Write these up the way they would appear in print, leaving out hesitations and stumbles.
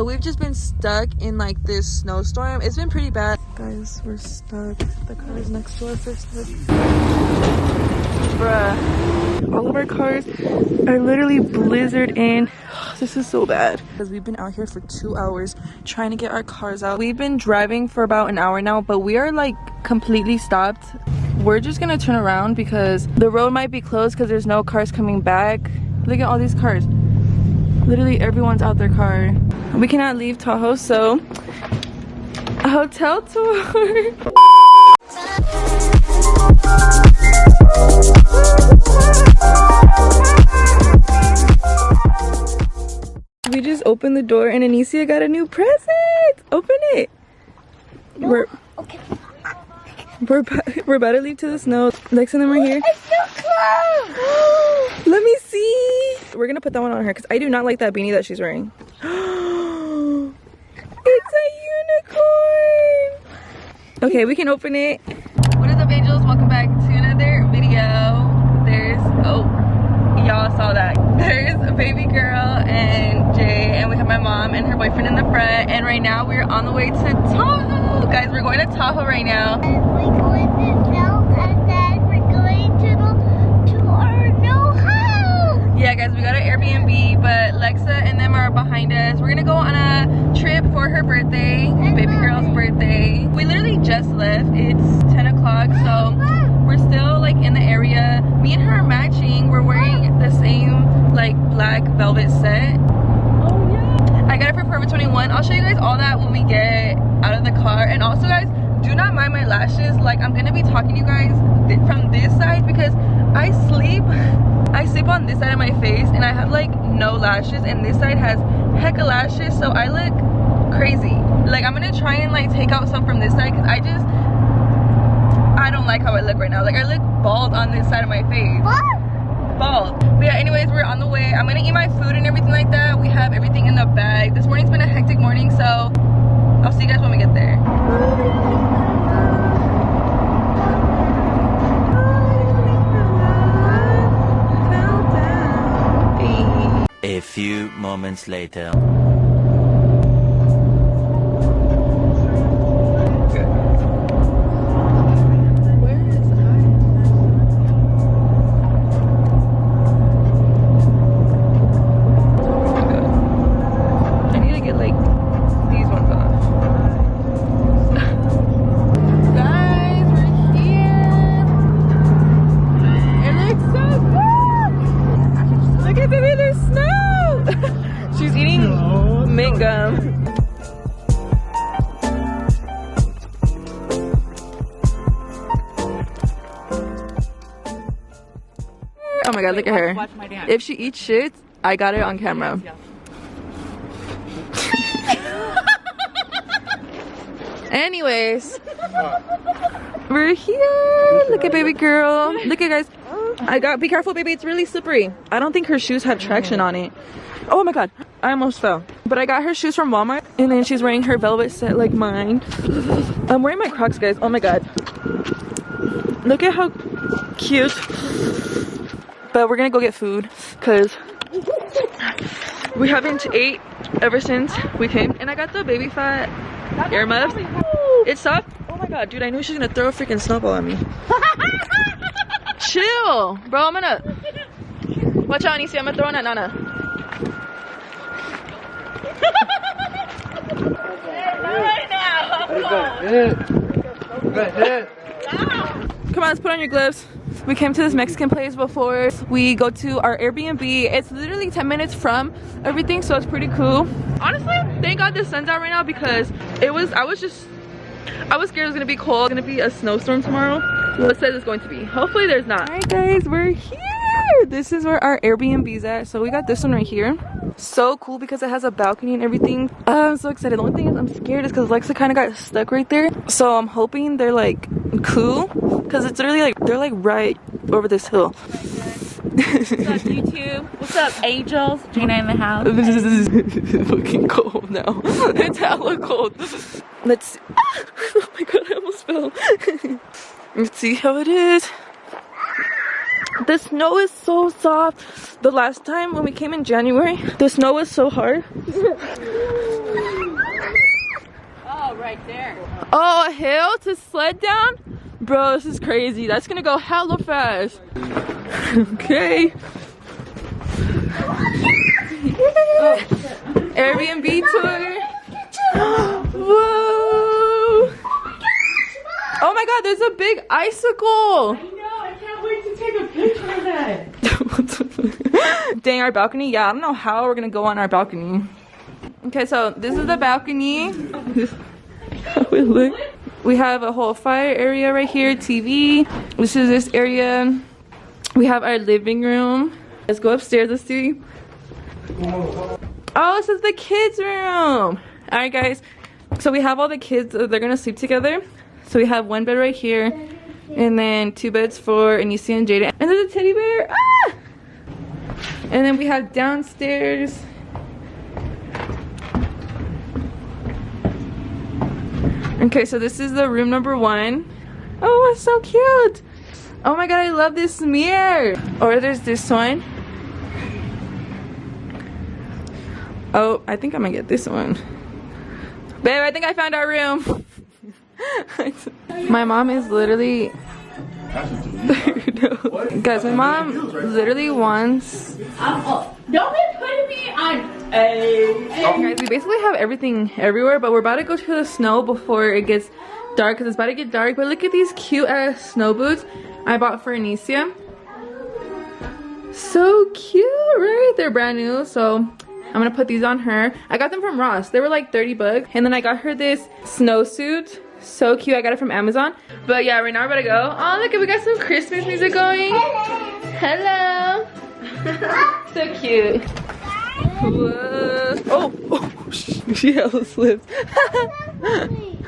We've just been stuck in like this snowstorm. It's been pretty bad. Guys, we're stuck. The car is next to us. We're stuck. Bruh. All of our cars are literally blizzard in. This is so bad. Because we've been out here for 2 hours trying to get our cars out. We've been driving for about an hour now, but we are like completely stopped. We're just gonna turn around because the road might be closed because there's no cars coming back. Look at all these cars. Literally everyone's out their car. We cannot leave Tahoe, so a hotel tour. We just opened the door and Anicia got a new present. Open it. No. We're about to leave to the snow. Lex and them are here. It's so close. Let me see. We're gonna put that one on her because I do not like that beanie that she's wearing. It's a unicorn. Okay, we can open it. What is up, angels? Welcome back to another video. There's, oh, y'all saw that. There's a baby girl and Jay, and we have my mom and her boyfriend in the front. And right now we're on the way to Tahoe. Guys, we're going to Tahoe right now. We're going to Tahoe, and then we're going to our new house. Yeah, guys, we got an Airbnb, but Lexa and them are behind us. We're gonna go on a trip for her birthday, baby girl's birthday. We literally just left. It's 10 o'clock, so we're still like in the area. Me and her are matching. We're wearing the same like black velvet set. Oh yeah. I got it for Forever 21. I'll show you guys all that when we get out of the car. And also, guys, do not mind my lashes. Like, I'm gonna be talking to you guys from this side because I sleep on this side of my face and I have like no lashes, and this side has hecka lashes, so I look crazy. Like, I'm gonna try and like take out some from this side because I don't like how I look right now. Like, I look bald on this side of my face. Bald. But yeah, anyways, we're on the way. I'm gonna eat my food and everything like that. We have everything in the bag. This morning's been a hectic morning, so I'll see you guys when we get there. A few moments later. Oh my god, look at her. If she eats shit, I got it on camera. Anyways, we're here. Look at baby girl. Look at guys. Be careful, baby. It's really slippery. I don't think her shoes have traction on it. Oh my god, I almost fell. But I got her shoes from Walmart, and then she's wearing her velvet set like mine. I'm wearing my Crocs, guys. Oh my god. Look at how cute. But we're gonna go get food because we haven't ate ever since we came. And I got the baby fat ear muffs. It's soft. Oh my god, dude, I knew she was gonna throw a freaking snowball at me. Chill, bro. I'm gonna watch out, Anicia. I'm gonna throw it at Nana. Come on, let's put on your gloves. We came to this Mexican place before we go to our Airbnb. It's literally 10 minutes from everything, so it's pretty cool. Honestly, thank god the sun's out right now because I was scared it was gonna be cold. It's gonna be a snowstorm tomorrow. Well, it says it's going to be. Hopefully there's not. All right guys, we're here. This is where our Airbnb's at. So we got this one right here. So cool because it has a balcony and everything. I'm so excited. The only thing is I'm scared is because Lexa kind of got stuck right there. So I'm hoping they're like cool because it's literally like they're like right over this hill. What's up, YouTube? What's up, angels? Gina in the house. This is fucking cold now. It's hella cold. Let's see. Oh my god, I almost fell. Let's see how it is. The snow is so soft. The last time when we came in January, the snow was so hard. Oh, right there. Oh, a hill to sled down? Bro, this is crazy. That's gonna go hella fast. Okay. Oh. Airbnb tour. Whoa. Oh my god, there's a big icicle. I know, I can't wait to take a picture of that. Dang, our balcony? Yeah, I don't know how we're gonna go on our balcony. Okay, so this is the balcony. How it look. We have a whole fire area right here, TV. This is this area. We have our living room. Let's go upstairs, let's see. Oh, this is the kids' room. Alright guys, so we have all the kids, they're gonna sleep together. So we have one bed right here, and then 2 beds for Anisia and Jada. And there's a teddy bear. Ah! And then we have downstairs. Okay, so this is the room number 1. Oh, it's so cute. Oh my god, I love this mirror. Or there's this one. Oh, I think I'm gonna get this one. Babe, I think I found our room. My mom is literally no. Guys, my mom literally wants Don't be putting me on a. Guys, we basically have everything everywhere, but we're about to go to the snow before it gets dark because it's about to get dark. But look at these cute ass snow boots I bought for Anisia. So cute, right? They're brand new, so I'm gonna put these on her. I got them from Ross. They were like 30 bucks. And then I got her this snowsuit. So cute. I got it from Amazon. But yeah, right now we're about to go. Oh, look, we got some Christmas music going. Hello. So cute. Whoa. Oh, she hella slipped. I'm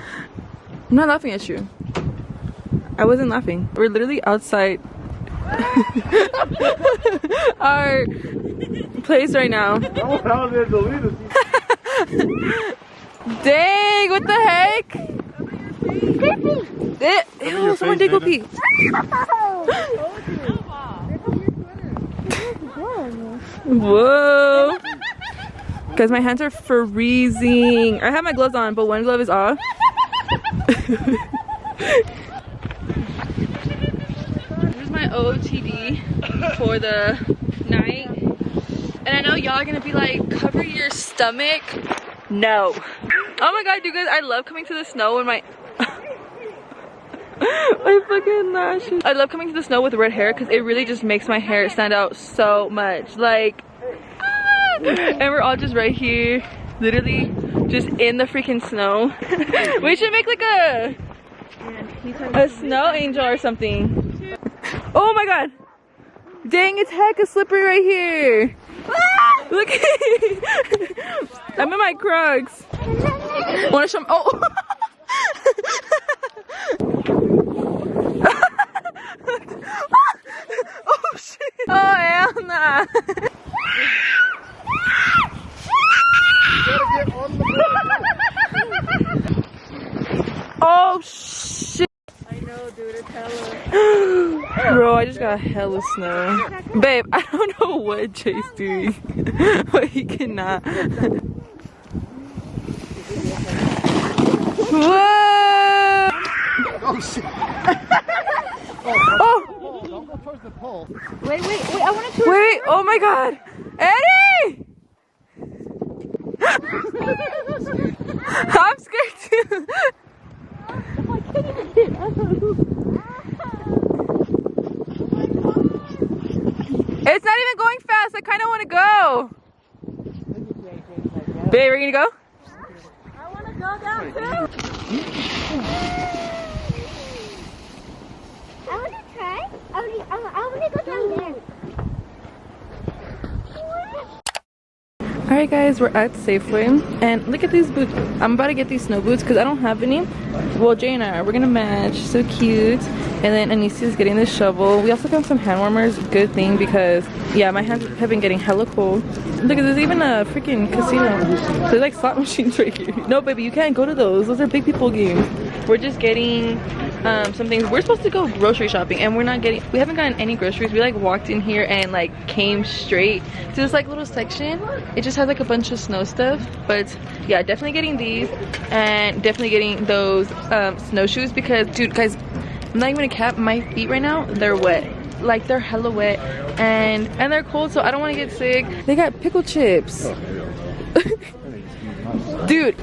not laughing at you. I wasn't laughing. We're literally outside our place right now. Dang, what the heck? Ew, someone did go pee. Whoa. Guys, my hands are freezing. I have my gloves on, but one glove is off. Here's my OOTD for the night. And I know y'all are gonna be like, cover your stomach. No. Oh my god, you guys, I love coming to the snow when my my fucking lashes. I love coming to the snow with red hair because it really just makes my hair stand out so much. Like, and we're all just right here, literally just in the freaking snow. We should make like a snow angel or something. Oh my god. Dang, it's hecka slippery right here. Look at it. I'm in my Crocs. Wanna show me? Oh. Oh shit. Oh hell nah. Oh shit. I know, dude, it's hella. Bro, I just got hella snow. Babe, I don't know what Jay's doing, but he cannot. Whoa! Oh shit! Oh! Don't go towards the pole. Wait, I want to. Wait! Oh my god! Eddie! I'm scared too. It's not even going fast. I kind of want to go. Babe, are you gonna go? I want to go down too. I want to try. I want to go down there. Alright guys, we're at Safeway and look at these boots. I'm about to get these snow boots because I don't have any. Well, Jay and I, we're gonna match. So cute. And then Anisia's getting the shovel. We also got some hand warmers. Good thing because, yeah, my hands have been getting hella cold. Look, there's even a freaking casino. There's like slot machines right here. No, baby, you can't go to those. Those are big people games. We're just getting some things. We're supposed to go grocery shopping and we haven't gotten any groceries. We like walked in here and like came straight to this like little section. It just has like a bunch of snow stuff, but yeah, definitely getting these and definitely getting those snowshoes because dude, guys, I'm not even gonna cap, my feet right now, they're wet. Like they're hella wet and they're cold, so I don't want to get sick. They got pickle chips. Dude,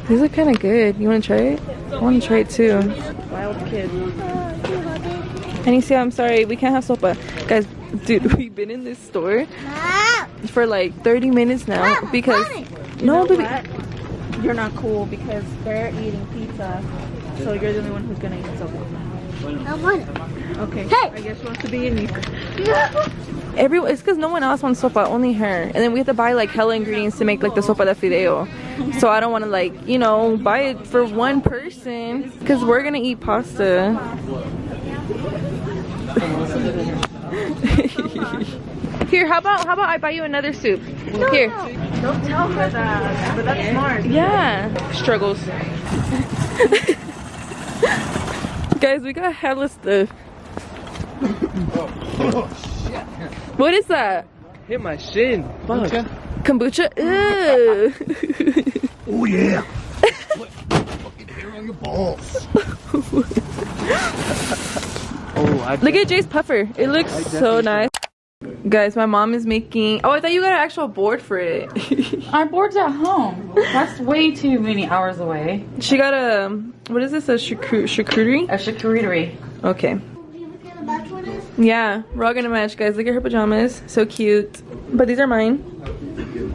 these look kind of good. You want to try it? I want to try it too. Wild kid. Anicia, I'm sorry, we can't have sopa. Guys, dude, we've been in this store for like 30 minutes now because no, baby. You're not cool because they're eating pizza, so you're the only one who's gonna eat sopa. I want it. Okay. Hey! I guess wants to be in you. It's because no one else wants sopa, only her. And then we have to buy like hella ingredients to make like the sopa de fideo. So I don't want to like, you know, buy it for one person because we're gonna eat pasta. Here, how about I buy you another soup? Here. Don't tell her that, but that's smart. Yeah. Struggles. Guys, we got hella stuff. What is that? Hit my shin. Fuck. Kombucha? Ew. Oh yeah. Fucking hair on your balls. Look at Jay's puffer. It looks so nice. Guys, my mom is making... Oh, I thought you got an actual board for it. Our board's at home. That's way too many hours away. She got a... What is this? A charcuterie? A charcuterie. Okay. Yeah, we're all gonna match, guys. Look at her pajamas. So cute. But these are mine.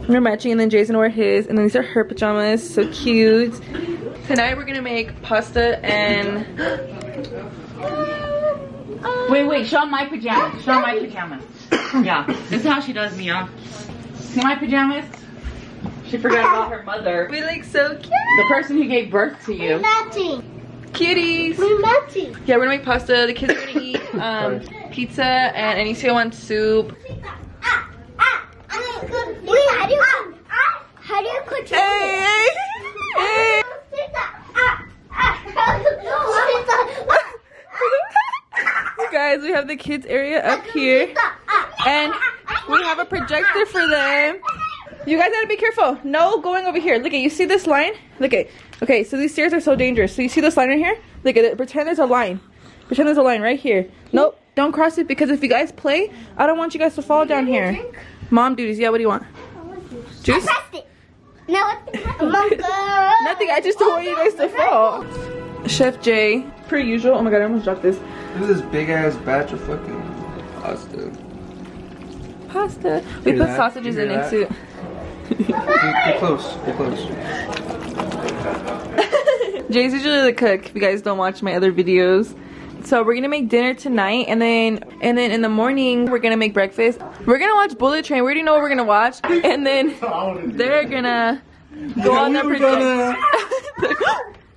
We're matching, and then Jay's gonna wear his. And then these are her pajamas. So cute. Tonight we're gonna make pasta and... Wait, show my pajamas. Show my pajamas. Yeah, this is how she does me, huh? See my pajamas? She forgot about her mother. We look so cute. The person who gave birth to you. Matching. Kitties. We're matching. Yeah, we're gonna make pasta. The kids are gonna eat pizza, and Anicia wants soup. Wait, how do you control it? Hey. Guys, we have the kids area up here, and we have a projector for them. You guys gotta be careful. No going over here. Look at, you see this line? Look at. Okay, so these stairs are so dangerous. So you see this line right here? Look at it. Pretend there's a line. Pretend there's a line right here. Nope, don't cross it because if you guys play, I don't want you guys to fall down here. Mom duties. Yeah, what do you want? Juice? No, Nothing. I just don't want you guys to fall. Chef Jay, per usual. Oh my god, I almost dropped this. Look at this big ass batch of fucking pasta. We put sausages in it too. Get close. Jay's usually the cook if you guys don't watch my other videos. So we're gonna make dinner tonight, and then in the morning we're gonna make breakfast. We're gonna watch Bullet Train. We already know what we're gonna watch, and then they're gonna go on their projector.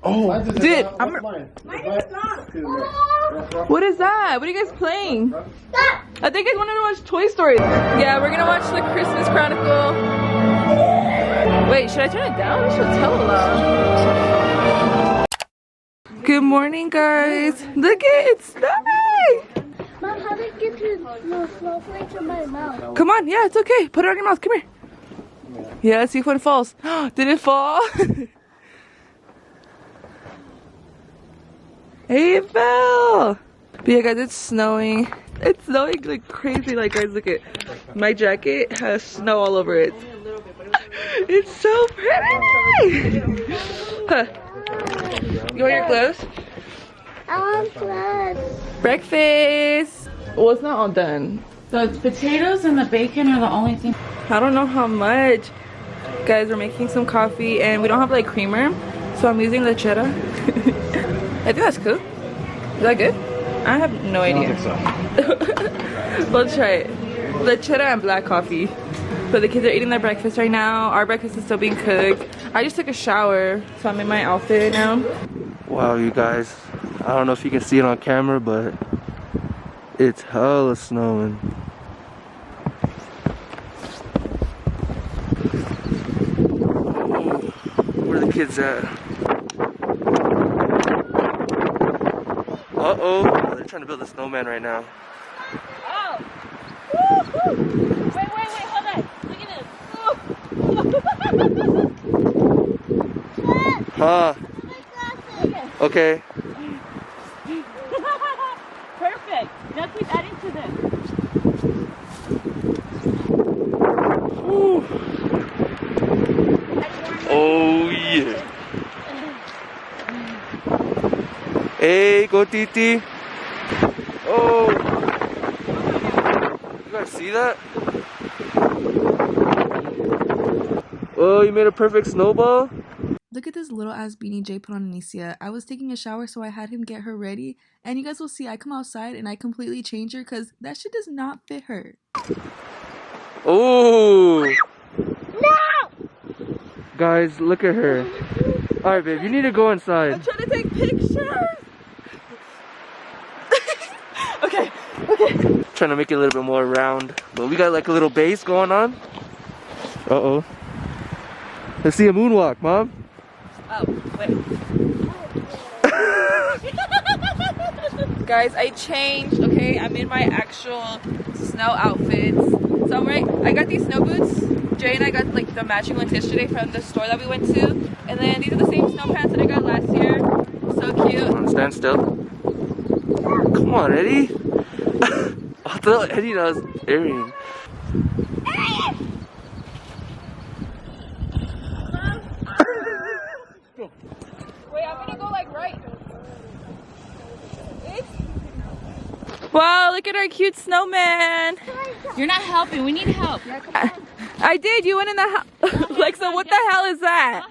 Oh, dude, what is that? What are you guys playing? I think I wanted to watch Toy Story. Yeah, we're gonna watch the Christmas Chronicle. Wait, should I turn it down? I should tell loud. Good morning, guys. Look at it, snowing. Mom, how did I get the snowflakes in my mouth? Come on, yeah, it's okay. Put it on your mouth. Come here. Yeah, see if it falls. Did it fall? Hey, it fell. But yeah, guys, it's snowing. It's snowing like crazy. Like, guys, look at my jacket has snow all over it. It's so pretty. Huh. You want your gloves? I want gloves. Breakfast. Well, it's not all done. The potatoes and the bacon are the only thing. I don't know how much. Guys, we're making some coffee and we don't have like creamer, so I'm using lechera. I think that's cool. Is that good? I have no idea. I don't think so. We'll try it. Lechera and black coffee. But the kids are eating their breakfast right now. Our breakfast is still being cooked. I just took a shower, so I'm in my outfit now. Wow, you guys. I don't know if you can see it on camera, but it's hella snowing. Where are the kids at? Uh-oh. They're trying to build a snowman right now. Oh! Woo-hoo! Wait, hold on. Look at this. Huh. Okay. Perfect. Now keep adding to this. Woo. Oh yeah. Hey, go Titi. Oh. You guys see that? Oh, you made a perfect snowball? Look at this little ass beanie Jay put on Anicia. I was taking a shower, so I had him get her ready. And you guys will see I come outside and I completely change her because that shit does not fit her. Oh. No! Guys, look at her. Alright, babe, you need to go inside. I'm trying to take pictures. Okay. Trying to make it a little bit more round. But we got like a little base going on. Uh-oh. Let's see a moonwalk, Mom. Oh, wait. Guys, I changed, okay? I'm in my actual snow outfits. So I got these snow boots. Jay and I got like the matching ones yesterday from the store that we went to. And then these are the same snow pants that I got last year. So cute. Come on, stand still. Come on, Eddie. I thought Eddie knows earring. Wait, I'm gonna go like right. Wow, look at our cute snowman. You're not helping. We need help. Yeah, come on. I did. You went in the house. Like, so what the hell is that?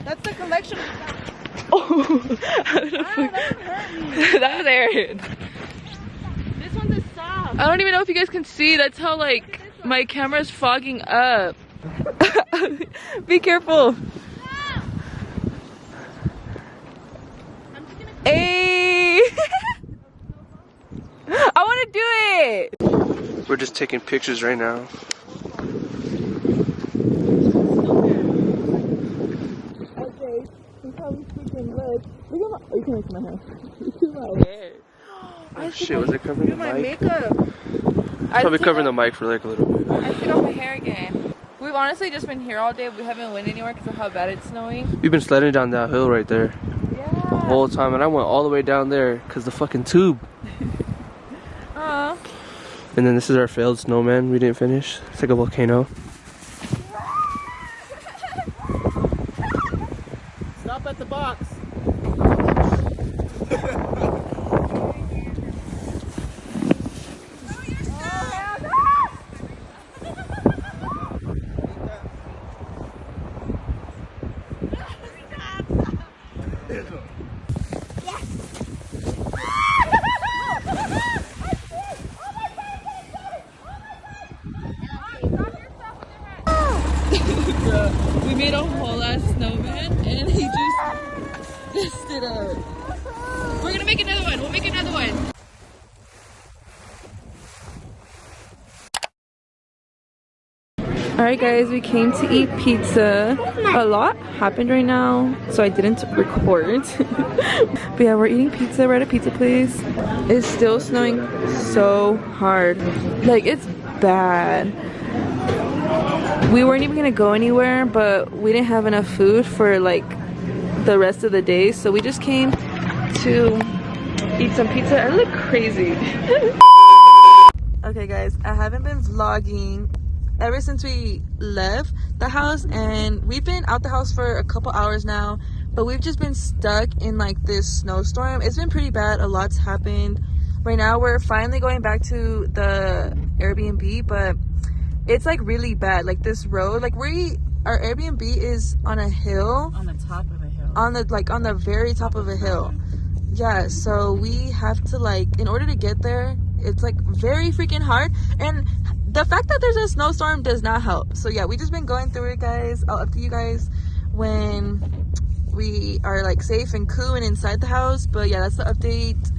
That's the collection. Oh, that was Aaron. This one's a soft. I don't even know if you guys can see. That's how like my camera's fogging up. Be careful. Hey! I want to do it. We're just taking pictures right now. Okay, look how we freaking look. Look at my. Oh, you can look at my hair. Look at my hair. Oh shit, was it covering the My mic? makeup. Probably covering the mic for like a little bit. I took off my hair again. We've honestly just been here all day. We haven't went anywhere because of how bad it's snowing. We've been sledding down that hill right there the whole time, and I went all the way down there because the fucking tube. Aww. And then this is our failed snowman we didn't finish. It's like a volcano. Stop at the box. We made a whole ass snowman and he just messed it up. We're gonna make another one. We'll make another one. Alright guys, we came to eat pizza. A lot happened right now, so I didn't record. But yeah, we're eating pizza. We're at a pizza place. It's still snowing so hard. Like, it's bad. We weren't even gonna go anywhere, but we didn't have enough food for like the rest of the day, so we just came to eat some pizza. I look crazy. Okay guys, I haven't been vlogging ever since we left the house, and we've been out the house for a couple hours now, but we've just been stuck in like this snowstorm. It's been pretty bad. A lot's happened. Right now we're finally going back to the Airbnb, but it's like really bad. Like this road, like our Airbnb is on a hill, On the top of a hill. on the very top of a hill. Yeah, so we have to like, in order to get there, it's like very freaking hard, and the fact that there's a snowstorm does not help. So yeah, we just been going through it, guys. I'll update you guys when we are like safe and cool and inside the house. But yeah, that's the update.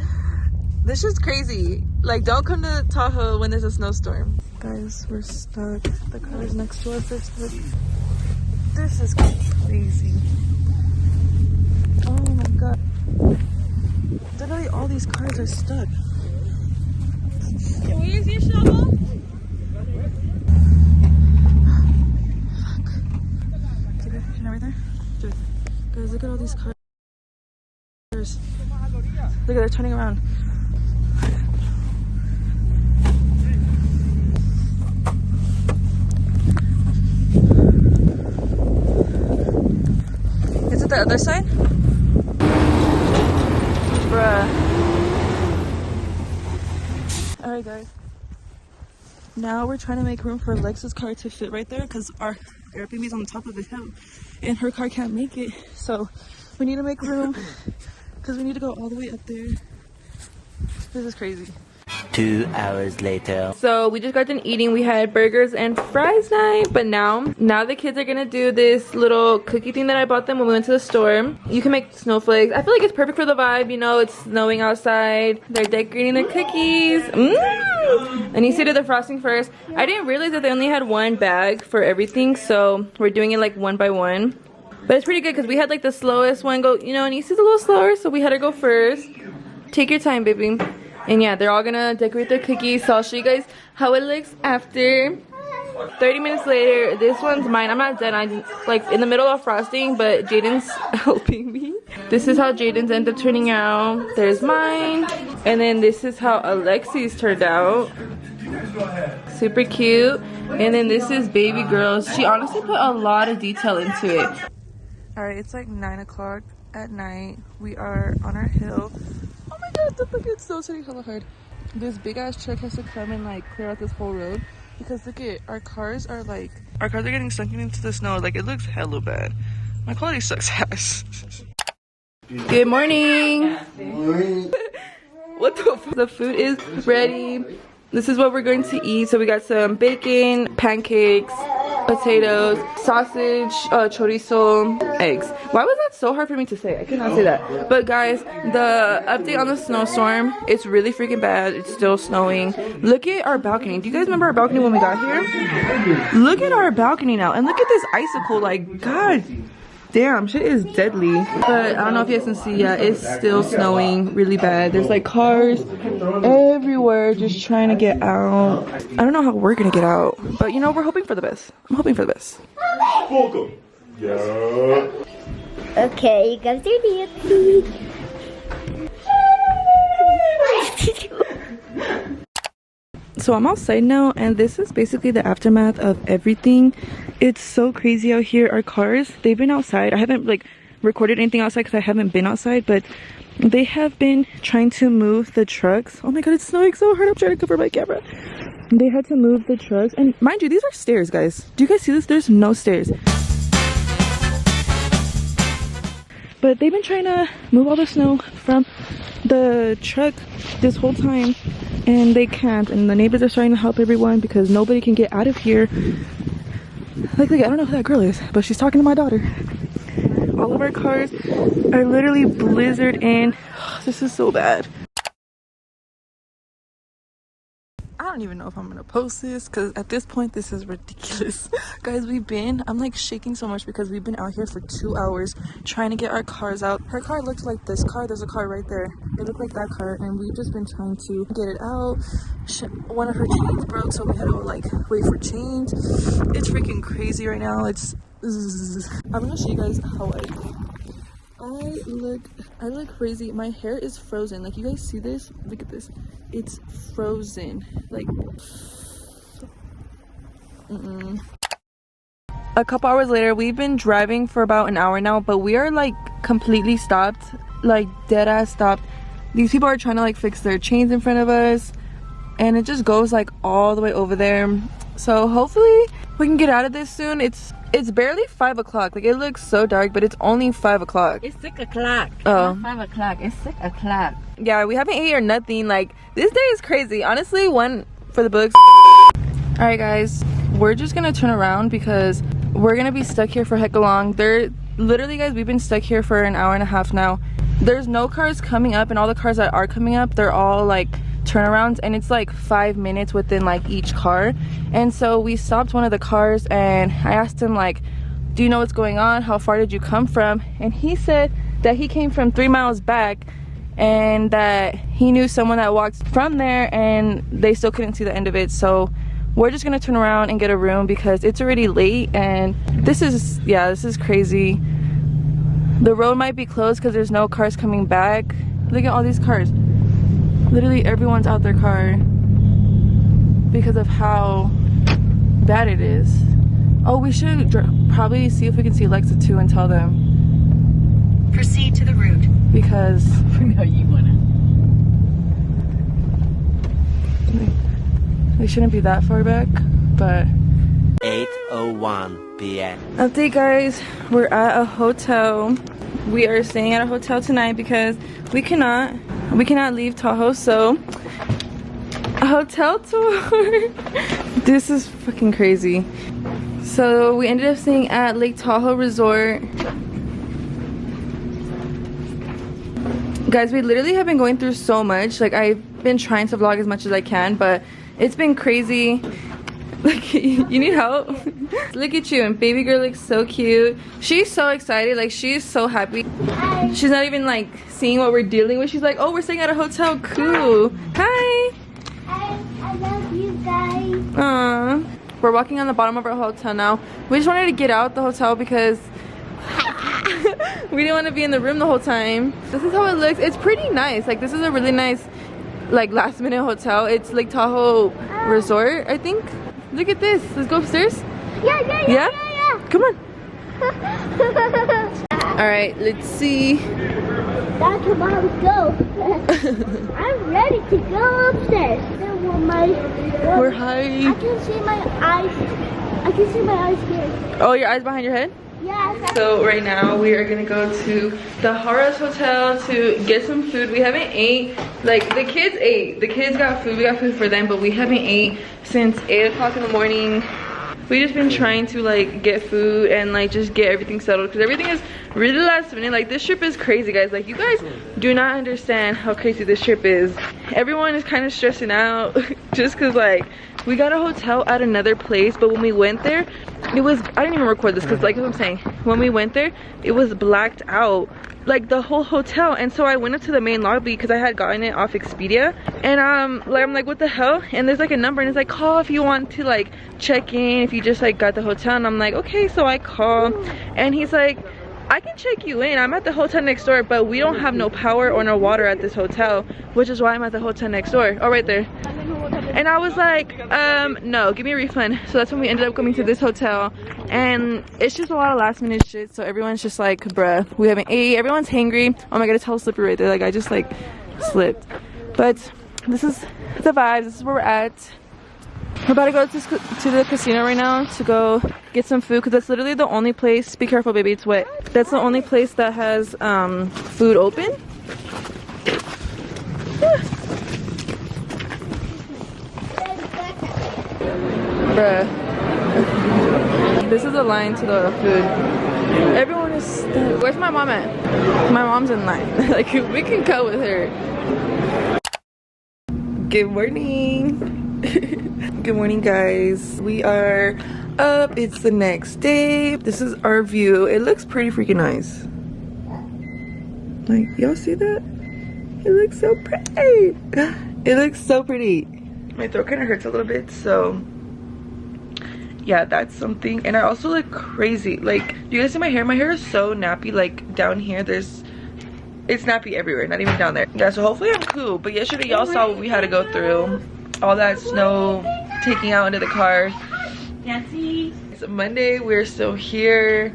This is crazy. Like, don't come to Tahoe when there's a snowstorm. Guys, we're stuck. The car is next to us. This is crazy. Oh my god. Literally all these cars are stuck. Can we use your shovel? Fuck. Keep it right there. Do it. Guys, look at all these cars. Look at they're turning around. Is it the other side? Bruh. Alright guys. Now we're trying to make room for Alexa's car to fit right there because our Airbnb is on the top of the hill and her car can't make it. So we need to make room because we need to go all the way up there. This is crazy. 2 hours later. So we just got done eating. We had burgers and fries night, but now the kids are gonna do this little cookie thing that I bought them when we went to the store. You can make snowflakes. I feel like it's perfect for the vibe, you know, it's snowing outside. They're decorating their cookies. And you see to the frosting first. I didn't realize that they only had one bag for everything, so we're doing it like one by one. But it's pretty good because we had like the slowest one go, you know, and Niecy's a little slower, so we had her go first. Take your time, baby. And yeah, they're all gonna decorate their cookies. So I'll show you guys how it looks after. 30 minutes later, this one's mine. I'm not done. I'm like in the middle of frosting, but Jaden's helping me. This is how Jaden's end up turning out. There's mine. And then this is how Alexi's turned out. Super cute. And then this is baby girl's. She honestly put a lot of detail into it. Alright, it's like 9 o'clock at night. We are on our hill. Oh my god, the fucking snow's hitting hella hard. This big ass truck has to come and like clear out this whole road because look at our cars are getting sunken into the snow. Like it looks hella bad. My quality sucks ass. Good morning. What the fuck? The food is ready. This is what we're going to eat. So we got some bacon, pancakes, potatoes, sausage, chorizo, eggs. Why was that so hard for me to say? I could not say that. But guys, the update on the snowstorm, it's really freaking bad. It's still snowing. Look at our balcony. Do you guys remember our balcony when we got here? Look at our balcony now. And look at this icicle. Like, god damn, shit is deadly. But I don't know if you guys can see, yeah, it's still snowing really bad. There's like cars everywhere just trying to get out. I don't know how we're gonna get out, but you know, we're hoping for the best. I'm hoping for the best. Welcome. Yeah. Okay, you guys are dancing. So I'm outside now, and this is basically the aftermath of everything. It's so crazy out here. Our cars, they've been outside. I haven't like recorded anything outside because I haven't been outside, but they have been trying to move the trucks. Oh my god, it's snowing so hard. I'm trying to cover my camera. They had to move the trucks, and mind you, these are stairs, guys. Do you guys see this? There's no stairs. But they've been trying to move all the snow from the truck this whole time, and they can't. And the neighbors are starting to help everyone because nobody can get out of here. Like, I don't know who that girl is, but she's talking to my daughter. All of our cars are literally blizzard in. This is so bad. I don't even know if I'm gonna post this because at this point this is ridiculous. Guys, I'm like shaking so much because we've been out here for 2 hours trying to get our cars out. Her car looked like this car. There's a car right there. It looked like that car, and we've just been trying to get it out. One of her chains broke, so we had to like wait for change. It's freaking crazy right now. I'm gonna show you guys how I look crazy. My hair is frozen. Like, you guys see this? Look at this. It's frozen. Like, A couple hours later, we've been driving for about an hour now, but we are like completely stopped, like dead ass stopped. These people are trying to like fix their chains in front of us, and it just goes like all the way over there. So hopefully we can get out of this soon. It's barely 5 o'clock. Like, it looks so dark, but it's only 5 o'clock. It's 6 o'clock. Oh. Not 5 o'clock. It's 6 o'clock. Yeah, we haven't ate or nothing. Like, this day is crazy. Honestly, one for the books. Alright guys, we're just gonna turn around because we're gonna be stuck here for hecka long. Literally guys, we've been stuck here for an hour and a half now. There's no cars coming up, and all the cars that are coming up, they're all like turnarounds, and it's like 5 minutes within like each car. And so we stopped one of the cars, and I asked him like, do you know what's going on? How far did you come from? And he said that he came from 3 miles back, and that he knew someone that walked from there and they still couldn't see the end of it. So we're just gonna turn around and get a room because it's already late, and this is crazy. The road might be closed because there's no cars coming back. Look at all these cars. Literally everyone's out their car because of how bad it is. Oh, we should probably see if we can see Alexa too and tell them. Proceed to the route. Because No, you wanna. they shouldn't be that far back, but 8:01 p.m. update guys, we're at a hotel. We are staying at a hotel tonight because we cannot leave Tahoe, so a hotel tour. This is fucking crazy. So we ended up staying at Lake Tahoe Resort. Guys, we literally have been going through so much. Like, I've been trying to vlog as much as I can, but it's been crazy. Like, you need help? Look at you, and baby girl looks so cute. She's so excited, like she's so happy. Hi. She's not even like seeing what we're dealing with. She's like, oh, we're staying at a hotel, cool. Hi. I love you guys. Aww. We're walking on the bottom of our hotel now. We just wanted to get out the hotel because we didn't want to be in the room the whole time. This is how it looks. It's pretty nice. Like, this is a really nice, like, last minute hotel. It's Lake Tahoe Resort, I think. Look at this. Let's go upstairs. Yeah. Come on. All right, let's see. That's where Mom go. I'm ready to go upstairs. We're high. I can see my eyes. I can see my eyes here. Oh, your eyes behind your head? Yes. So right now we are gonna go to the Harrah's Hotel to get some food. We haven't ate. Like, the kids ate. The kids got food. We got food for them, but we haven't ate since 8 o'clock in the morning. We just been trying to like get food and like just get everything settled because everything is really last minute. Like, this trip is crazy, guys. Like, you guys do not understand how crazy this trip is. Everyone is kind of stressing out just because like we got a hotel at another place, but when we went there, it was, I didn't even record this because like what I'm saying, when we went there, it was blacked out, like the whole hotel. And so I went up to the main lobby because I had gotten it off Expedia, and I'm like, what the hell? And there's like a number and it's like, call if you want to like check in, if you just like got the hotel. And I'm like, okay. So I call and he's like, I can check you in. I'm at the hotel next door, but we don't have no power or no water at this hotel, which is why I'm at the hotel next door. Oh, right there. And I was like, no, give me a refund. So that's when we ended up coming to this hotel, and it's just a lot of last minute shit. So everyone's just like, bruh, we haven't ate. Everyone's hangry. Oh my god, it's hella slippery right there. Like, I just like slipped. But this is the vibes. This is where we're at. We're about to go to the casino right now to go get some food because that's literally the only place. Be careful, baby, it's wet. That's the only place that has food open. Yeah. Bruh. This is the line to the food. Everyone is stuck. Where's my mom at? My mom's in line. Like, we can go with her. Good morning. Good morning, guys. We are up. It's the next day. This is our view. It looks pretty freaking nice. Like, y'all see that? It looks so pretty. It looks so pretty. My throat kind of hurts a little bit, so yeah, that's something. And I also look crazy. Like, do you guys see my hair? My hair is so nappy. Like, down here, it's nappy everywhere, not even down there. Yeah, so hopefully I'm cool. But yesterday, y'all saw what we had to go through. All that snow taking out into the car. Nancy. It's Monday, we're still here.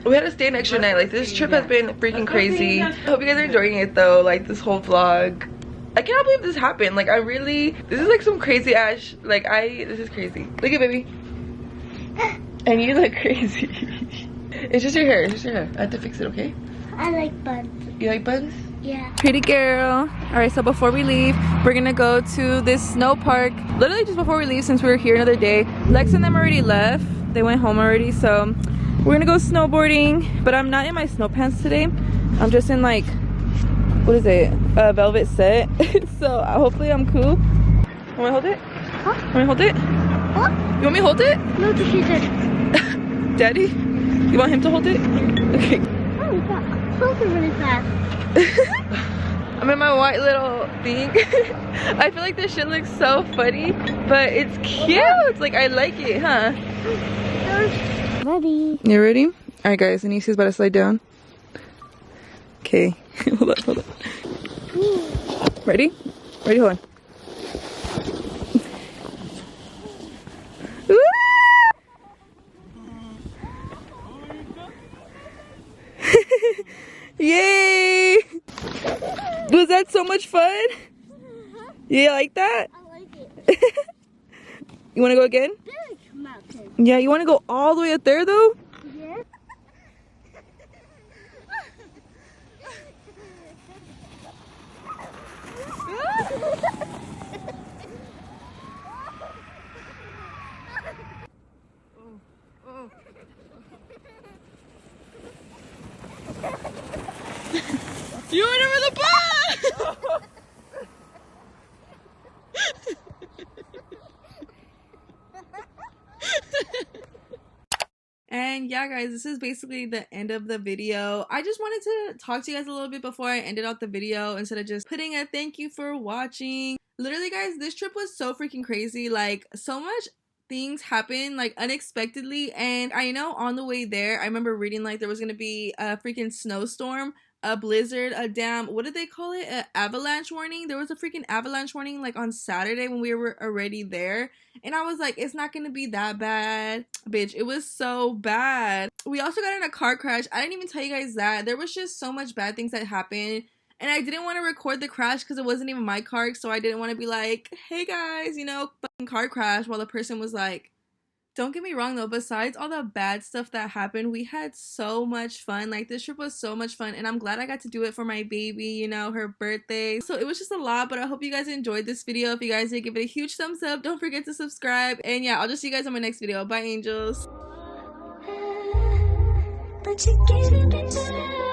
We had to stay an extra night. Like, this trip has been freaking crazy. I hope you guys are enjoying it though, like this whole vlog. I cannot believe this happened. Like, this is like some crazy ass, like, this is crazy. Look at baby. And you look crazy. It's just your hair, it's just your hair. I have to fix it, okay? I like buns. You like buns? Yeah. Pretty girl. Alright, so before we leave, we're gonna go to this snow park. Literally just before we leave, since we were here another day. Lex and them already left. They went home already, so we're gonna go snowboarding. But I'm not in my snow pants today. I'm just in like, what is it? A velvet set. So hopefully I'm cool. Want me to hold it? Huh? Want me to hold it? What? You want me to hold it? No, she didn't. Daddy? You want him to hold it? Okay. Oh, we got closer really fast. I'm in my white little thing. I feel like this shit looks so funny, but it's cute. Like, I like it, huh? Ready. You ready? Alright guys, Anisia's about to slide down. Okay. Hold on. Ready? Ready, hold on. Woo! Yay! Was that so much fun? You like that? I like it. You want to go again? Big mountain. Yeah, you want to go all the way up there though? Yeah. You went over the bar! And yeah guys, this is basically the end of the video. I just wanted to talk to you guys a little bit before I ended out the video instead of just putting a thank you for watching. Literally guys, this trip was so freaking crazy. Like, so much things happened like unexpectedly, and I know on the way there I remember reading like there was gonna be a freaking snowstorm, a blizzard, a damn, what did they call it, an avalanche warning. There was a freaking avalanche warning like on Saturday when we were already there, and I was like, it's not gonna be that bad. Bitch, it was so bad. We also got in a car crash. I didn't even tell you guys that. There was just so much bad things that happened, and I didn't want to record the crash because it wasn't even my car, so I didn't want to be like, hey guys, you know, fucking car crash, while the person was like, don't get me wrong though, besides all the bad stuff that happened, we had so much fun. Like, this trip was so much fun, and I'm glad I got to do it for my baby, you know, her birthday. So it was just a lot, but I hope you guys enjoyed this video. If you guys did, give it a huge thumbs up. Don't forget to subscribe, and yeah, I'll just see you guys on my next video. Bye, angels. But you get it.